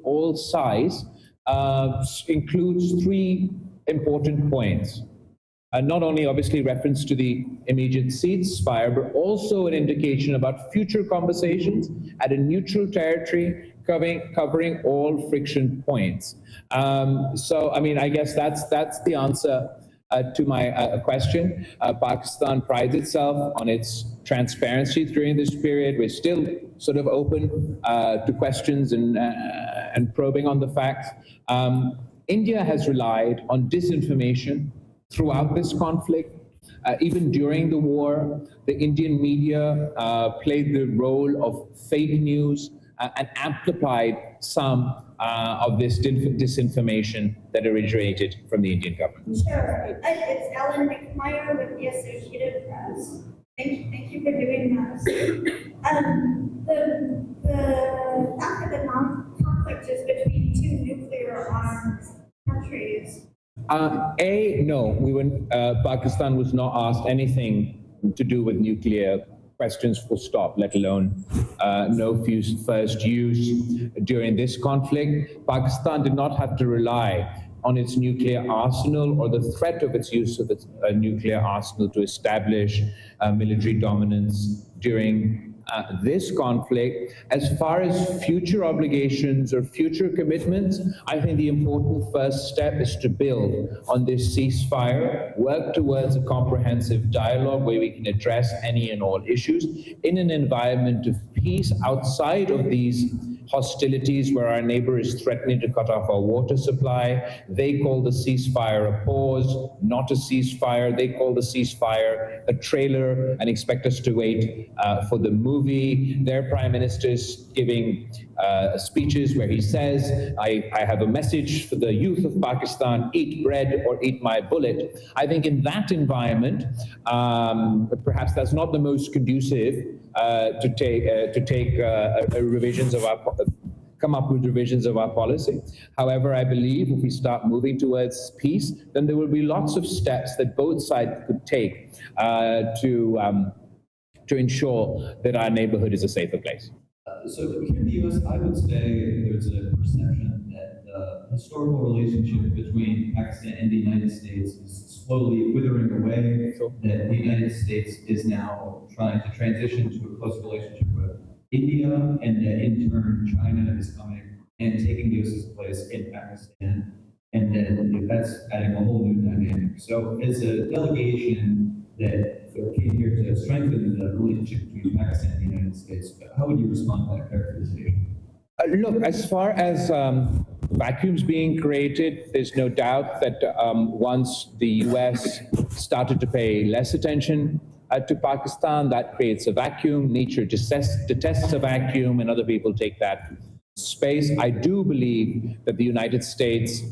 all sides includes three important points. Not only obviously reference to the immediate ceasefire, but also an indication about future conversations at a neutral territory covering all friction points. So, I mean, I guess that's the answer to my question. Pakistan prides itself on its transparency during this period. We're still sort of open to questions and probing on the facts. India has relied on disinformation throughout this conflict. Even during the war, the Indian media played the role of fake news and amplified some of this disinformation that originated from the Indian government. Sure. It's Ellen McMyer with the Associated Press. Thank you for doing this. The fact that the conflict is between two nuclear armed countries. No, Pakistan was not asked anything to do with nuclear questions, full stop, let alone no first use during this conflict. Pakistan did not have to rely on its nuclear arsenal or the threat of its use of its nuclear arsenal to establish military dominance during this conflict. As far as future obligations or future commitments, I think the important first step is to build on this ceasefire, work towards a comprehensive dialogue where we can address any and all issues in an environment of peace outside of these hostilities where our neighbor is threatening to cut off our water supply. They call the ceasefire a pause, not a ceasefire. They call the ceasefire a trailer and expect us to wait for the movie. Their prime minister's giving speeches where he says, I have a message for the youth of Pakistan, eat bread or eat my bullet. I think in that environment, perhaps that's not the most conducive to take revisions of our come up with revisions of our policy. However, I believe if we start moving towards peace, then there will be lots of steps that both sides could take to ensure that our neighborhood is a safer place. So here in the U.S., I would say there's a perception that the historical relationship between Pakistan and the United States is slowly withering away, that the United States is now trying to transition to a close relationship with India, and that in turn China is coming and taking Yusuf's place in Pakistan, and then that's adding a whole new dynamic. So as a delegation that came here to strengthen the relationship between Pakistan and the United States, how would you respond to that characterization? Look, as far as vacuums being created, there's no doubt that once the US started to pay less attention to Pakistan, that creates a vacuum. Nature detests a vacuum, and other people take that space. I do believe that the United States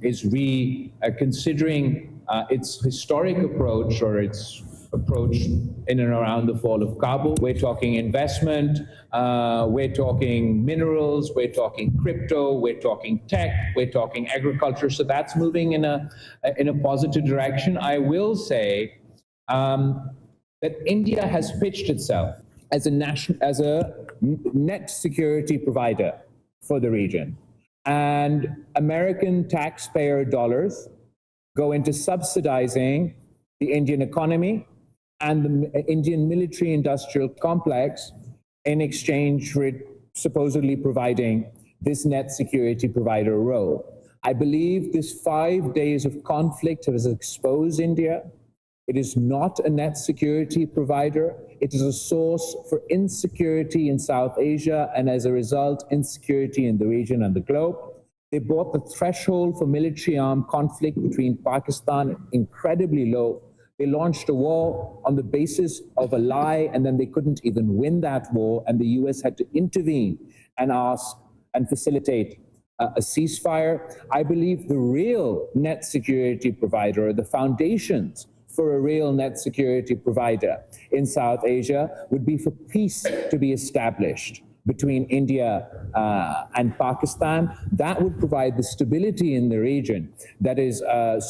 is reconsidering its historic approach or its approach in and around the fall of Kabul. We're talking investment, we're talking minerals, we're talking crypto, we're talking tech, we're talking agriculture. So that's moving in a positive direction. I will say that India has pitched itself as a net security provider for the region, and American taxpayer dollars go into subsidizing the Indian economy and the Indian military-industrial complex in exchange for it supposedly providing this net security provider role. I believe this 5 days of conflict has exposed India. It is not a net security provider. It is a source for insecurity in South Asia, and as a result, insecurity in the region and the globe. They brought the threshold for military armed conflict between Pakistan incredibly low. They launched a war on the basis of a lie, and then they couldn't even win that war, and the US had to intervene and ask and facilitate a ceasefire. I believe the real net security provider, or the foundations for a real net security provider in South Asia, would be for peace to be established between India and Pakistan. That would provide the stability in the region that is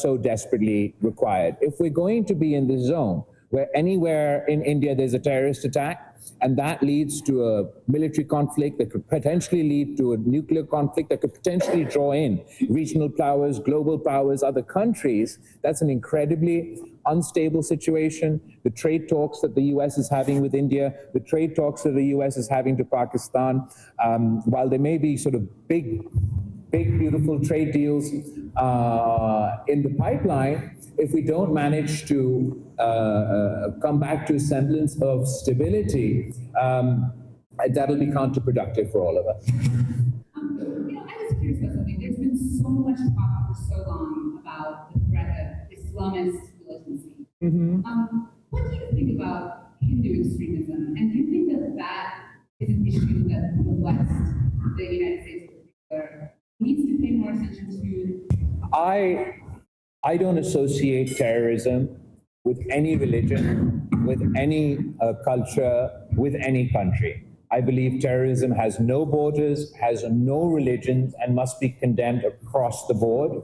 so desperately required. If we're going to be in the zone where anywhere in India there's a terrorist attack, and that leads to a military conflict that could potentially lead to a nuclear conflict that could potentially draw in regional powers, global powers, other countries, that's an incredibly unstable situation. The trade talks that the US is having with India, the trade talks that the US is having to Pakistan, while there may be sort of big, beautiful trade deals in the pipeline, if we don't manage to come back to a semblance of stability, that'll be counterproductive for all of us. I was curious about something. There's been so much talk for so long about the threat of Islamist militancy. What do you think about Hindu extremism? And do you think that that is an issue that the West, the United States in particular, needs to pay more attention to? I don't associate terrorism with any religion, with any culture, with any country. I believe terrorism has no borders, has no religions, and must be condemned across the board.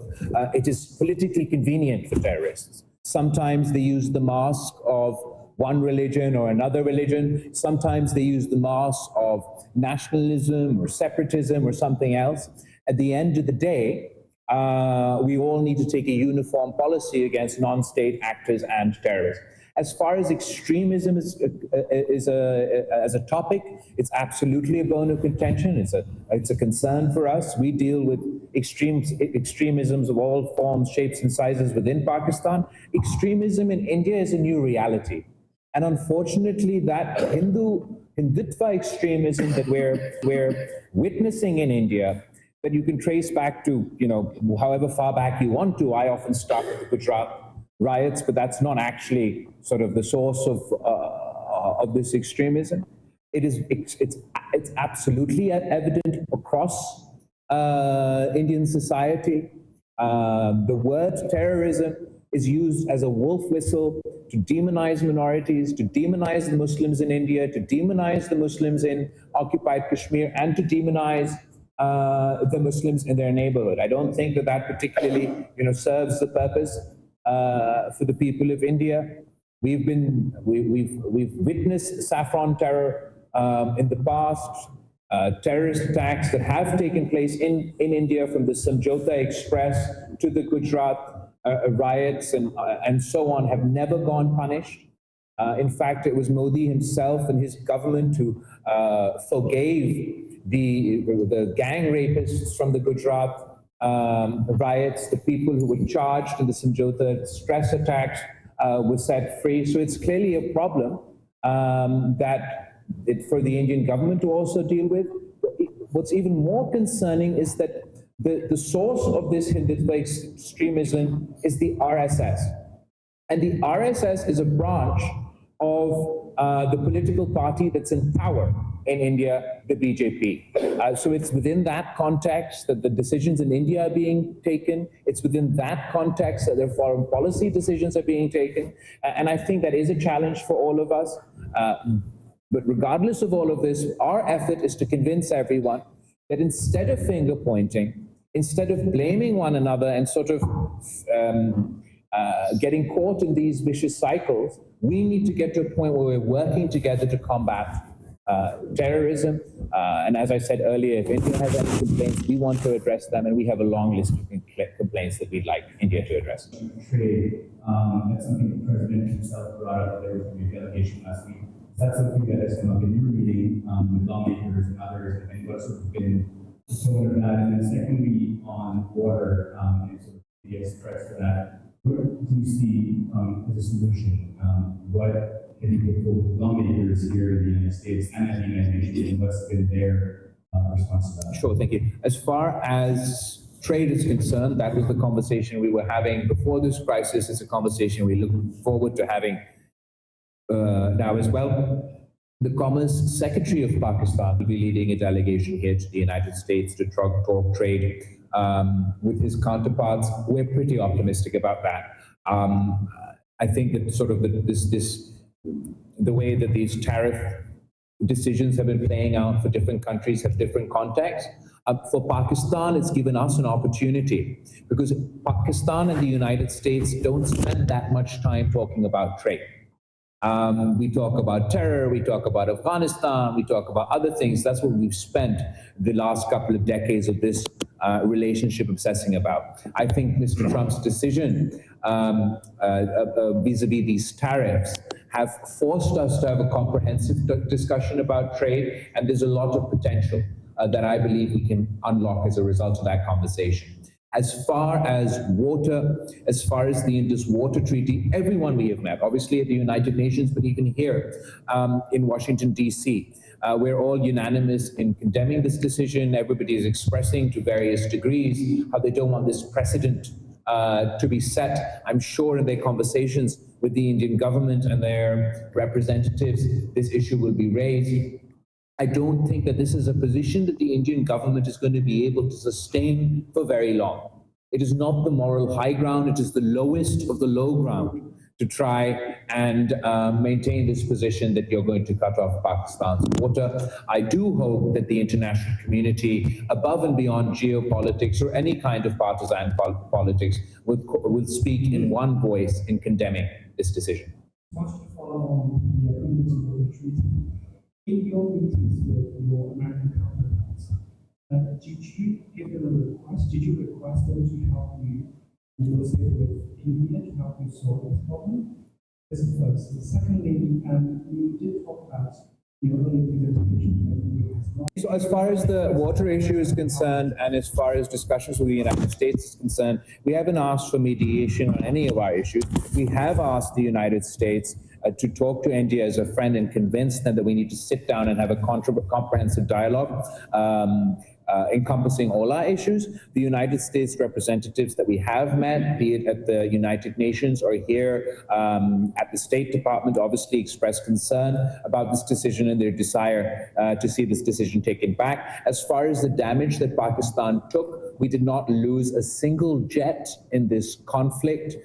It is politically convenient for terrorists. Sometimes they use the mask of one religion or another religion. Sometimes they use the mask of nationalism or separatism or something else. At the end of the day, we all need to take a uniform policy against non-state actors and terrorists. As far as extremism is a topic, it's absolutely a bone of contention. It's a concern for us. We deal with extremisms of all forms, shapes, and sizes within Pakistan. Extremism in India is a new reality. And unfortunately, that Hindutva extremism that we're witnessing in India, that you can trace back to, however far back you want to. I often start with the Gujarat riots, but that's not actually sort of the source of this extremism. It's absolutely evident across Indian society. The word terrorism is used as a wolf whistle to demonize minorities, to demonize the Muslims in India, to demonize the Muslims in occupied Kashmir, and to demonize the Muslims in their neighborhood. I don't think that particularly, serves the purpose for the people of India. We've witnessed saffron terror in the past, terrorist attacks that have taken place in India, from the Samjhauta Express to the Gujarat riots and so on, have never gone punished. In fact, it was Modi himself and his government who forgave the gang rapists from the Gujarat riots. The people who were charged in the Samjhauta stress attacks were set free. So it's clearly a problem for the Indian government to also deal with. What's even more concerning is that the source of this Hindutva extremism is the RSS. And the RSS is a branch of the political party that's in power in India, the BJP. So it's within that context that the decisions in India are being taken. It's within that context that their foreign policy decisions are being taken. And I think that is a challenge for all of us. But regardless of all of this, our effort is to convince everyone that instead of finger pointing, instead of blaming one another and sort of getting caught in these vicious cycles, we need to get to a point where we're working together to combat terrorism. And as I said earlier, if India has any complaints, we want to address them, and we have a long list of complaints that we'd like India to address. Trade, that's something the President himself brought up there with the delegation last week. Is that something that has come up in your meeting with lawmakers and others, and what's sort of been the tone of that? And then secondly, on water and sort of the threats to that, what do you see as a solution? What can you give for lawmakers here in the United States and at the United Nations, and what's been their response to that? Sure, thank you. As far as trade is concerned, that was the conversation we were having before this crisis. It's a conversation we look forward to having now as well. The Commerce Secretary of Pakistan will be leading a delegation here to the United States to talk trade with his counterparts. We're pretty optimistic about that. I think that sort of the way that these tariff decisions have been playing out for different countries have different contexts. For Pakistan, it's given us an opportunity because Pakistan and the United States don't spend that much time talking about trade. We talk about terror, we talk about Afghanistan, we talk about other things. That's what we've spent the last couple of decades of this relationship obsessing about. I think Mr. Trump's decision vis-a-vis these tariffs have forced us to have a comprehensive discussion about trade, and there's a lot of potential that I believe we can unlock as a result of that conversation. As far as water, as far as the Indus Water Treaty, everyone we have met, obviously at the United Nations, but even here in Washington, D.C., we're all unanimous in condemning this decision. Everybody is expressing to various degrees how they don't want this precedent to be set. I'm sure in their conversations with the Indian government and their representatives, this issue will be raised. I don't think that this is a position that the Indian government is going to be able to sustain for very long. It is not the moral high ground, it is the lowest of the low ground to try and maintain this position that you're going to cut off Pakistan's water. I do hope that the international community, above and beyond geopolitics or any kind of partisan politics, will speak in one voice in condemning this decision. Much to follow on the Indus Water Treaty. In your meetings with your American counterparts, did you give them a request? Did you request them to help you negotiate with India to help you solve this problem? This is first. And secondly, you did talk about your earlier presentation that India has not. So as far as the water issue is concerned, and as far as discussions with the United States is concerned, we haven't asked for mediation on any of our issues. We have asked the United States to talk to India as a friend and convince them that we need to sit down and have a comprehensive dialogue encompassing all our issues. The United States representatives that we have met, be it at the United Nations or here at the State Department, obviously expressed concern about this decision and their desire to see this decision taken back. As far as the damage that Pakistan took, we did not lose a single jet in this conflict.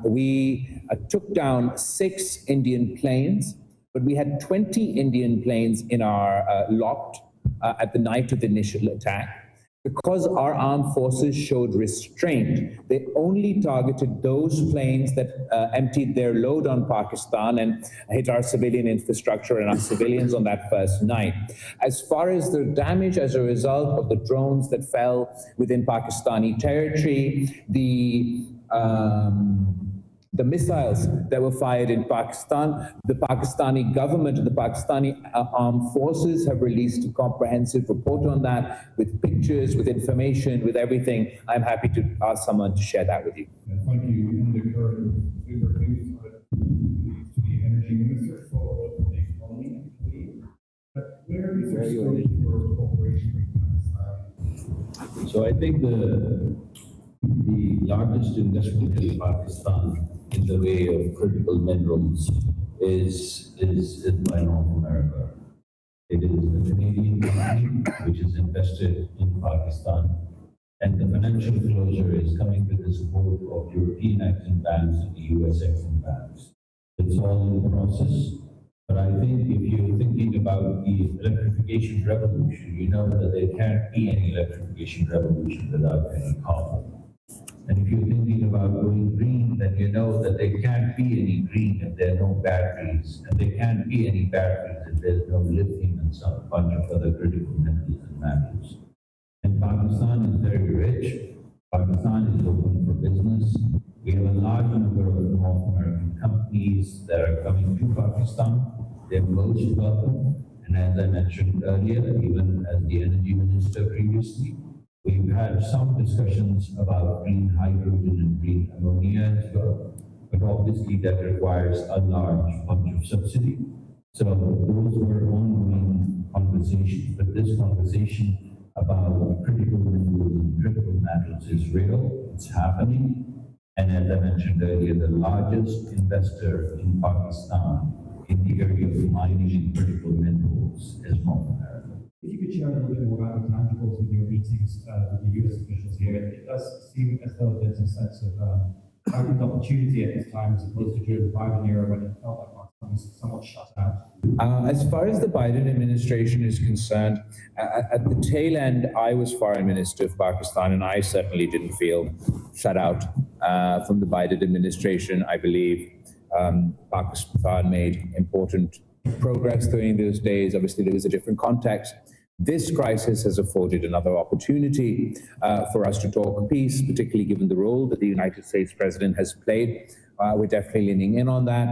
We took down 6 Indian planes, but we had 20 Indian planes in our locked at the night of the initial attack. Because our armed forces showed restraint, they only targeted those planes that emptied their load on Pakistan and hit our civilian infrastructure and our civilians on that first night. As far as the damage as a result of the drones that fell within Pakistani territory, the missiles that were fired in Pakistan, the Pakistani government and the Pakistani armed forces have released a comprehensive report on that with pictures, with information, with everything. I'm happy to ask someone to share that with you. Thank you. In the current news to the energy minister for the economy, but where is there scope for cooperation with Pakistan? So I think the largest investment in Pakistan in the way of critical minerals is by North America. It is a Canadian company which is invested in Pakistan, and the financial closure is coming with the support of European Exim Banks and the US Exim Banks. It's all in process, but I think if you're thinking about the electrification revolution, you know that there can't be any electrification revolution without any carbon. And if you're thinking about going green, then you know that there can't be any green if there are no batteries, and there can't be any batteries if there's no lithium and some bunch of other critical minerals and metals. And Pakistan is very rich. Pakistan is open for business. We have a large number of North American companies that are coming to Pakistan. They're most welcome. And as I mentioned earlier, even as the energy minister previously, we've had some discussions about green hydrogen and green ammonia as well, but obviously that requires a large bunch of subsidy. So those were ongoing conversations, but this conversation about critical minerals and critical metals is real, it's happening. And as I mentioned earlier, the largest investor in Pakistan in the area of mining and critical minerals is North America. If you could share a little bit more about the tangibles with your meetings with the US officials here, it does seem as though there's a sense of heightened opportunity at this time as opposed to during the Biden era when it felt like Pakistan was somewhat shut out. As far as the Biden administration is concerned, at the tail end, I was foreign minister of Pakistan, and I certainly didn't feel shut out from the Biden administration. I believe Pakistan made important progress during those days. Obviously, there was a different context. This crisis has afforded another opportunity for us to talk peace, particularly given the role that the United States president has played. We're definitely leaning in on that.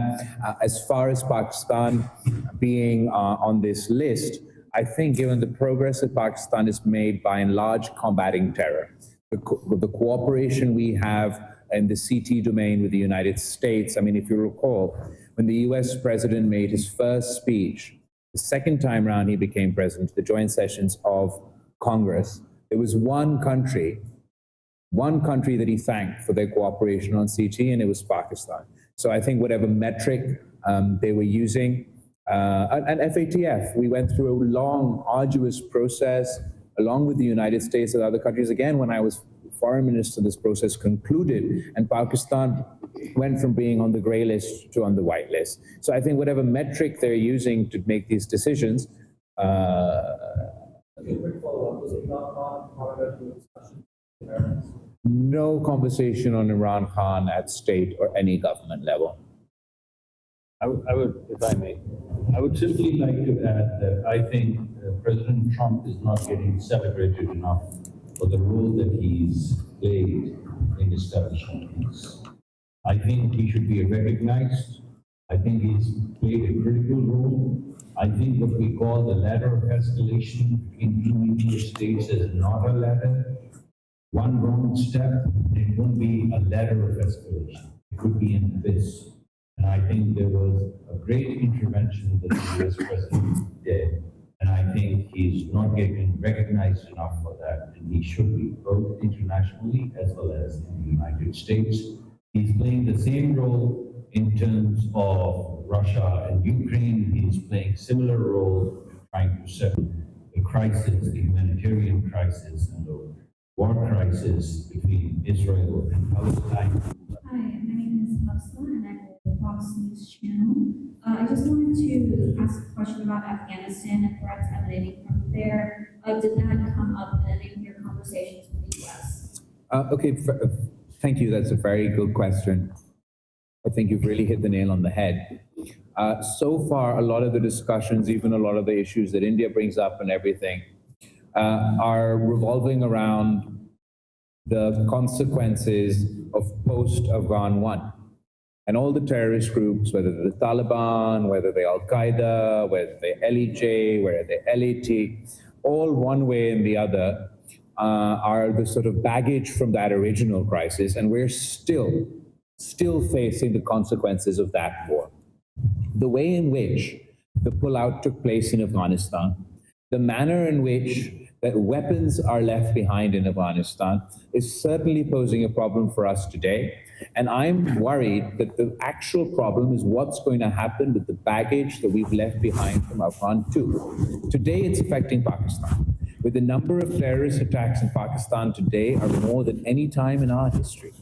As far as Pakistan being on this list, I think given the progress that Pakistan has made by and large combating terror, the cooperation we have in the CT domain with the United States, I mean, if you recall, when the US president made his first speech, the second time around he became president of the joint sessions of Congress, there was one country that he thanked for their cooperation on CT, and it was Pakistan. So I think whatever metric they were using, and FATF, we went through a long, arduous process along with the United States and other countries. Again, when I was foreign minister, this process concluded, and Pakistan went from being on the gray list to on the white list. So I think whatever metric they're using to make these decisions, no conversation on Imran Khan at state or any government level. I would, if I may, I would simply like to add that I think President Trump is not getting celebrated enough for the role that he's played in establishing peace. I think he should be recognized. I think he's played a critical role. I think what we call the ladder of escalation between two equal states is not a ladder. One wrong step, it won't be a ladder of escalation. It could be an abyss. And I think there was a great intervention that the US president did. And I think he's not getting recognized enough for that. And he should be, both internationally as well as in the United States. He's playing the same role in terms of Russia and Ukraine. He's playing similar role in trying to settle the crisis, the humanitarian crisis, and the war crisis between Israel and Palestine. Hi, my name is Musla, and I'm with the Fox News channel. I just wanted to ask a question about Afghanistan and threats emanating from there. Did that come up in any of your conversations with the U.S.? Okay, thank you. That's a very good question. I think you've really hit the nail on the head. So far, a lot of the discussions, even a lot of the issues that India brings up and everything, are revolving around the consequences of post-Afghan 1. And all the terrorist groups, whether they're the Taliban, whether they're Al-Qaeda, whether they're LEJ, whether they're LAT, all one way and the other are the sort of baggage from that original crisis. And we're still facing the consequences of that war. The way in which the pullout took place in Afghanistan, the manner in which that weapons are left behind in Afghanistan is certainly posing a problem for us today. And I'm worried that the actual problem is what's going to happen with the baggage that we've left behind from Afghan 2. Today, it's affecting Pakistan. With the number of terrorist attacks in Pakistan today are more than any time in our history.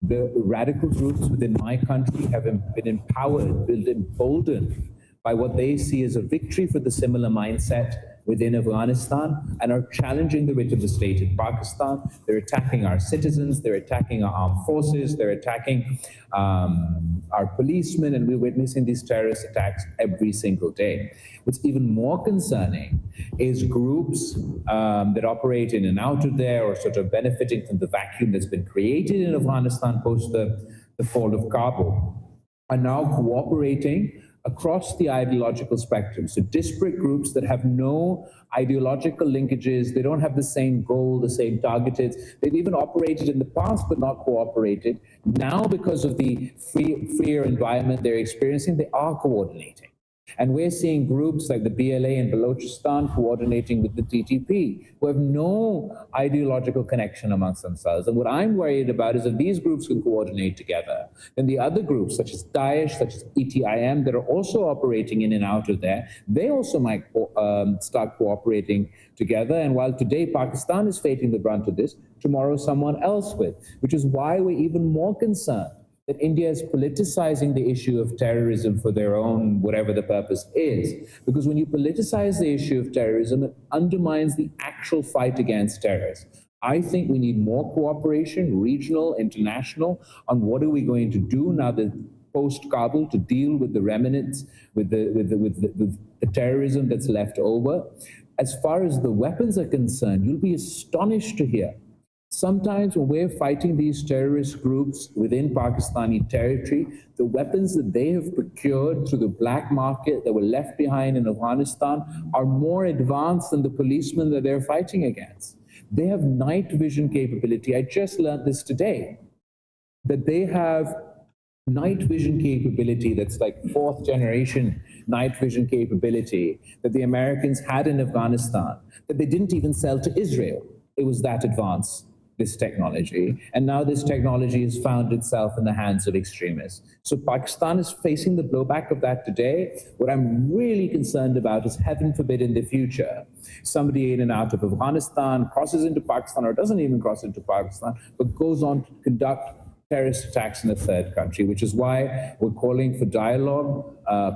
The radical groups within my country have been empowered, been emboldened by what they see as a victory for the similar mindset within Afghanistan and are challenging the writ of the state in Pakistan. They're attacking our citizens, they're attacking our armed forces, they're attacking our policemen, and we're witnessing these terrorist attacks every single day. What's even more concerning is groups that operate in and out of there or sort of benefiting from the vacuum that's been created in Afghanistan post the fall of Kabul are now cooperating across the ideological spectrum. So disparate groups that have no ideological linkages, they don't have the same goal, the same targeted. They've even operated in the past but not cooperated. Now, because of the freer environment they're experiencing, they are coordinating. And we're seeing groups like the BLA in Balochistan coordinating with the TTP, who have no ideological connection amongst themselves. And what I'm worried about is if these groups can coordinate together, then the other groups, such as Daesh, such as ETIM, that are also operating in and out of there, they also might start cooperating together. And while today Pakistan is facing the brunt of this, tomorrow someone else will, which is why we're even more concerned that India is politicizing the issue of terrorism for their own, whatever the purpose is. Because when you politicize the issue of terrorism, it undermines the actual fight against terrorists. I think we need more cooperation, regional, international, on what are we going to do now that post-Kabul to deal with the remnants, with the terrorism that's left over. As far as the weapons are concerned, you'll be astonished to hear sometimes when we're fighting these terrorist groups within Pakistani territory, the weapons that they have procured through the black market that were left behind in Afghanistan are more advanced than the policemen that they're fighting against. They have night vision capability. I just learned this today, that they have night vision capability that's like fourth generation night vision capability that the Americans had in Afghanistan, that they didn't even sell to Israel. It was that advanced, this technology. And now this technology has found itself in the hands of extremists. So Pakistan is facing the blowback of that today. What I'm really concerned about is, heaven forbid in the future, somebody in and out of Afghanistan crosses into Pakistan or doesn't even cross into Pakistan, but goes on to conduct terrorist attacks in a third country, which is why we're calling for dialogue,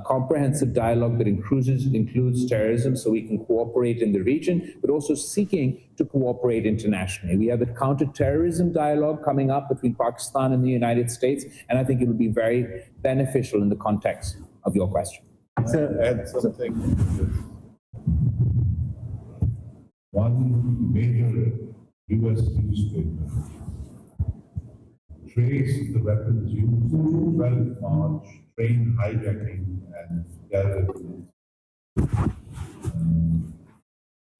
comprehensive dialogue that includes terrorism, so we can cooperate in the region, but also seeking to cooperate internationally. We have a counter-terrorism dialogue coming up between Pakistan and the United States, and I think it will be very beneficial in the context of your question. Add something. One major U.S. newspaper traced the weapons used in 12 March train hijacking and terrorism.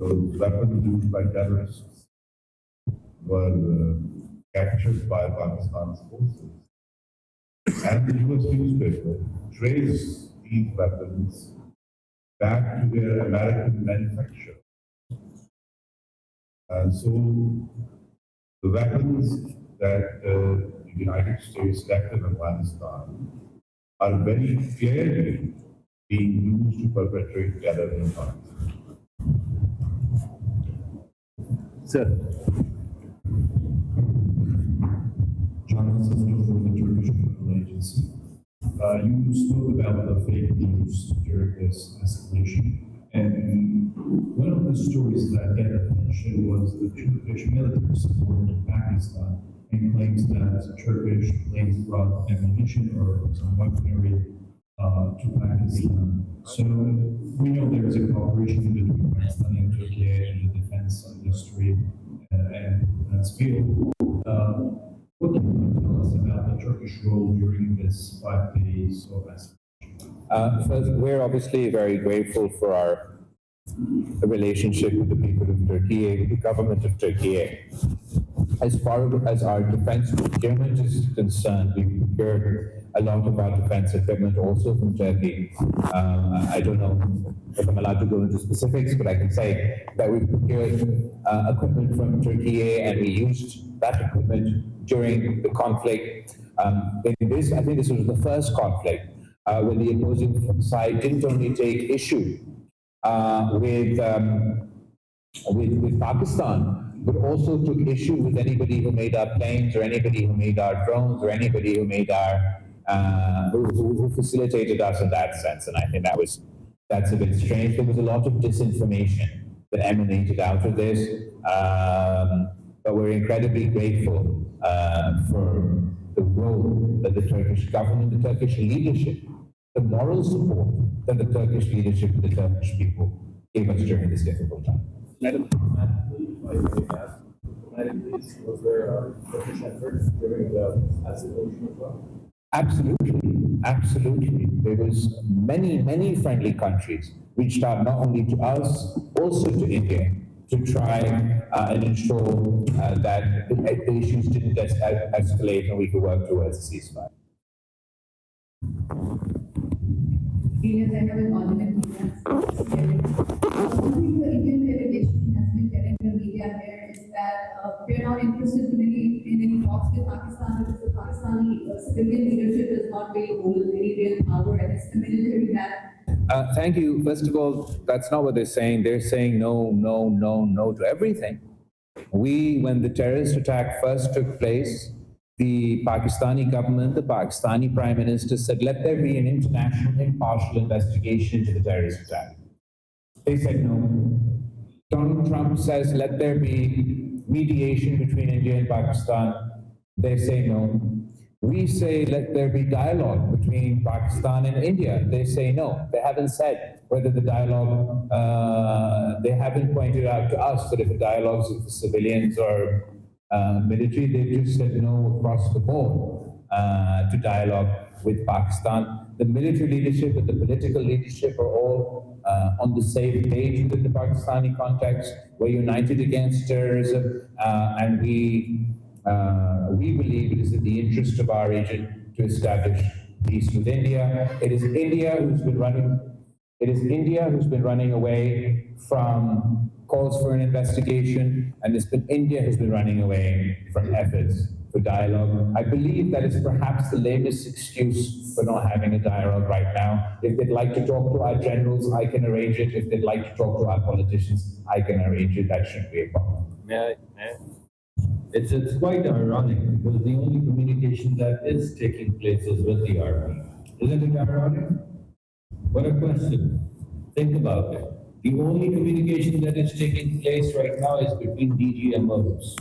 Those weapons used by terrorists were captured by Pakistan's forces. And the US newspaper traced these weapons back to their American manufacturer. And so the weapons that the United States left in Afghanistan are very clearly being used to perpetrate terror in Pakistan. Sir. John Sisson from the Turkish Federal Agency. You spoke about the fake news during this escalation, and one of the stories that got attention was the Turkish military support in Pakistan and claims that Turkish planes brought ammunition or some weaponry to Pakistan. So we know there is a cooperation between Pakistan and Turkey in the defense industry and defense field. What can you tell us about the Turkish role during this 5 days of escalation? First, we're obviously very grateful for our relationship with the people of Turkey, the government of Turkey. As far as our defense procurement is concerned, we procured a lot of our defense equipment also from Turkey. I don't know if I'm allowed to go into specifics, but I can say that we procured equipment from Turkey, and we used that equipment during the conflict. I think this was the first conflict when the opposing side didn't only take issue with Pakistan, but also took issue with anybody who made our planes, or anybody who made our drones, or anybody who made our who facilitated us in that sense. And I think that's a bit strange. There was a lot of disinformation that emanated out of this, but we're incredibly grateful for the role that the Turkish government, the Turkish leadership, the moral support that the Turkish leadership and the Turkish people gave us during this difficult time. Madam, was there a Turkish effort during the escalation as well? Absolutely. There was many friendly countries reached out not only to us, also to India, to try and ensure that the issues didn't escalate and we could work towards a ceasefire. Yes, I have an argument with that. One thing the Indian delegation has been telling the media here is that they're not interested in any talks with Pakistan because the Pakistani civilian leadership does not really hold any real power, and it's the military that. Thank you. First of all, that's not what they're saying. They're saying no to everything. When the terrorist attack first took place, the Pakistani government, the Pakistani Prime Minister said, let there be an international impartial investigation into the terrorist attack. They said no. Donald Trump says, let there be mediation between India and Pakistan. They say no. We say, let there be dialogue between Pakistan and India. They say no. They haven't said whether the dialogue, they haven't pointed out to us that if the dialogue is with civilians or military, they've just said no across the board to dialogue with Pakistan. The military leadership and the political leadership are all on the same page within the Pakistani context. We're united against terrorism, and we believe it is in the interest of our region to establish peace with India. It is India who's been running away from calls for an investigation, and it's been India who's been running away from efforts for dialogue. I believe that is perhaps the latest excuse for not having a dialogue right now. If they'd like to talk to our generals, I can arrange it. If they'd like to talk to our politicians, I can arrange it. That shouldn't be a problem. It's quite ironic because the only communication that is taking place is with the army. Isn't it ironic? What a question. Think about it. The only communication that is taking place right now is between DGMOs.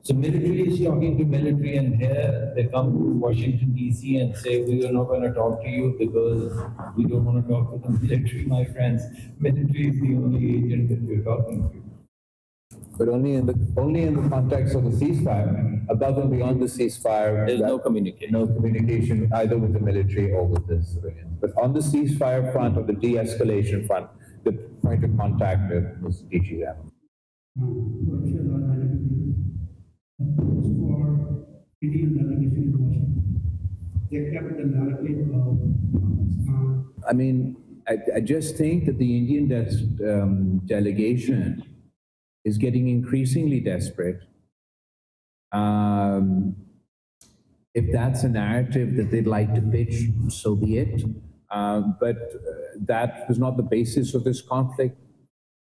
So military is talking to military, and here they come to Washington, D.C. and say, we are not going to talk to you because we don't want to talk to the military, my friends. Military is the only agent that you're talking to. But only in the context of the ceasefire. Above and beyond the ceasefire, There's no communication. No communication either with the military or with the civilians. But on the ceasefire front or the de-escalation front, the point of contact was DGM. For Indian delegation in Washington, they kept the narrative of I mean, I just think that the Indian delegation is getting increasingly desperate. If that's a narrative that they'd like to pitch, so be it. But that was not the basis of this conflict.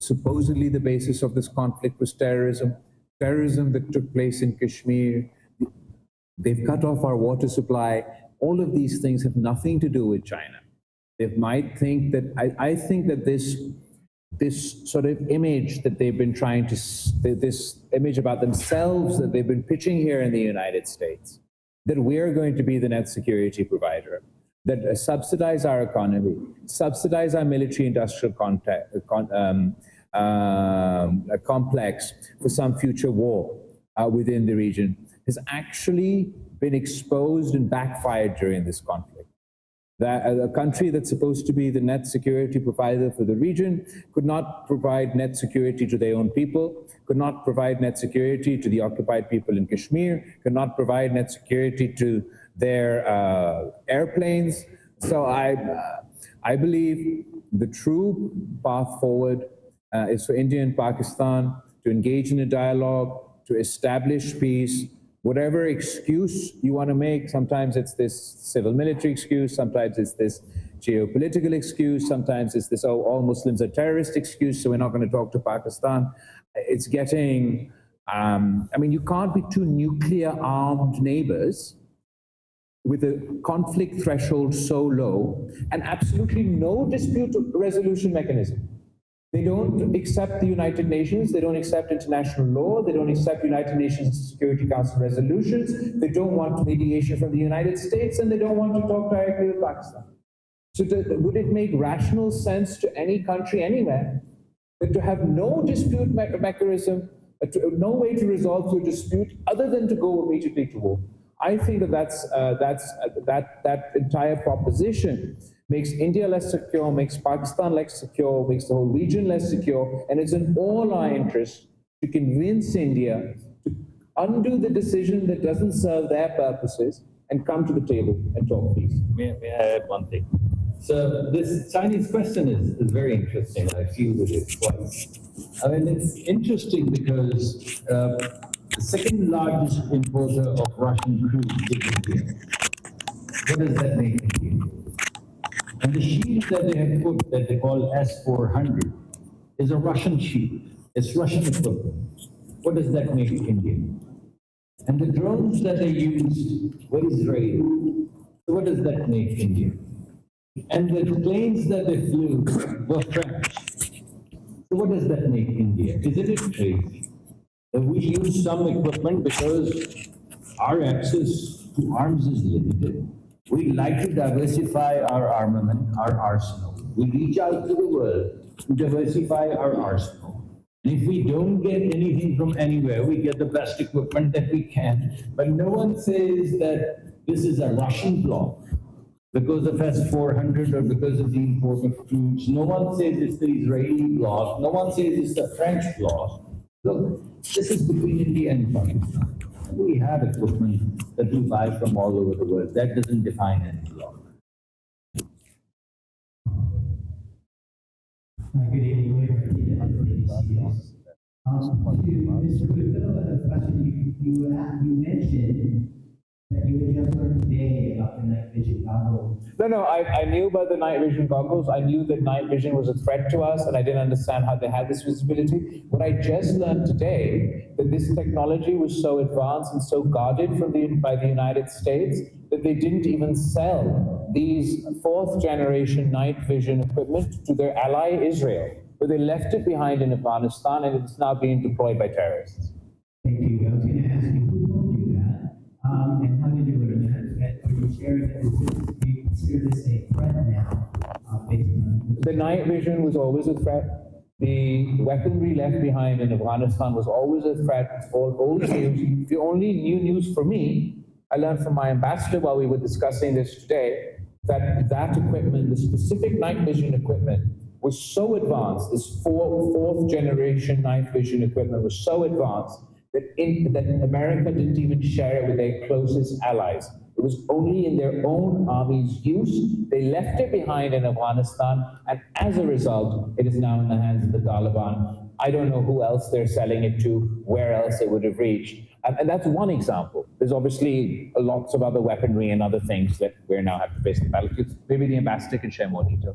Supposedly the basis of this conflict was terrorism. Terrorism that took place in Kashmir. They've cut off our water supply. All of these things have nothing to do with China. They might think that, I think that this sort of image that they've been trying to, this image about themselves that they've been pitching here in the United States, that we're going to be the net security provider, that subsidize our economy, subsidize our military-industrial complex for some future war within the region, has actually been exposed and backfired during this conflict. That a country that's supposed to be the net security provider for the region could not provide net security to their own people, could not provide net security to the occupied people in Kashmir, could not provide net security to their airplanes. So I believe the true path forward is for India and Pakistan to engage in a dialogue, to establish peace. Whatever excuse you want to make, sometimes it's this civil military excuse, sometimes it's this geopolitical excuse, sometimes it's this, oh, all Muslims are terrorist excuse, so we're not going to talk to Pakistan. It's getting, I mean, you can't be two nuclear armed neighbors with a conflict threshold so low and absolutely no dispute resolution mechanism. They don't accept the United Nations, they don't accept international law, they don't accept United Nations Security Council resolutions, they don't want mediation from the United States, and they don't want to talk directly with Pakistan. So would it make rational sense to any country anywhere that to have no dispute mechanism, no way to resolve your dispute other than to go immediately to war? I think that entire proposition makes India less secure, makes Pakistan less secure, makes the whole region less secure, and it's in all our interests to convince India to undo the decision that doesn't serve their purposes and come to the table and talk peace. May I add one thing? So this Chinese question is very interesting. I feel that it's quite, I mean, it's interesting because the second largest importer of Russian crude is India. What does that make India? And the shield that they have put, that they call S-400, is a Russian shield. It's Russian equipment. What does that make India? And the drones that they used were Israeli. So what does that make India? And the planes that they flew were French. So what does that make India? Isn't it crazy that we use some equipment because our axis to arms is limited. We like to diversify our armament, our arsenal. We reach out to the world to diversify our arsenal. And if we don't get anything from anywhere, we get the best equipment that we can. But no one says that this is a Russian bloc because of S-400 or because of the import of troops. No one says it's the Israeli bloc. No one says it's the French bloc. Look, this is between India and Pakistan. We have equipment that we buy from all over the world. That doesn't define any bloc. Good evening, to Mr. Bhutto, a question you mentioned that you had just learned today about the night vision goggles. No, I knew about the night vision goggles. I knew that night vision was a threat to us, and I didn't understand how they had this visibility. What I just learned today, that this technology was so advanced and so guarded by the United States that they didn't even sell these fourth generation night vision equipment to their ally Israel, but they left it behind in Afghanistan, and it's now being deployed by terrorists. Thank you. I was going to ask you who told you that, and how did you learn that? Are you sharing that? Do you consider this a threat now, based on the night vision was always a threat. The weaponry left behind in Afghanistan was always a threat. It's all old news. The only new news for me, I learned from my ambassador while we were discussing this today, that that equipment, the specific night vision equipment, was so advanced, this fourth generation night vision equipment was so advanced that America didn't even share it with their closest allies. It was only in their own army's use. They left it behind in Afghanistan, and as a result, it is now in the hands of the Taliban. I don't know who else they're selling it to, where else it would have reached. And that's one example. There's obviously lots of other weaponry and other things that we now have to face the battlefield. Maybe the ambassador can share more details.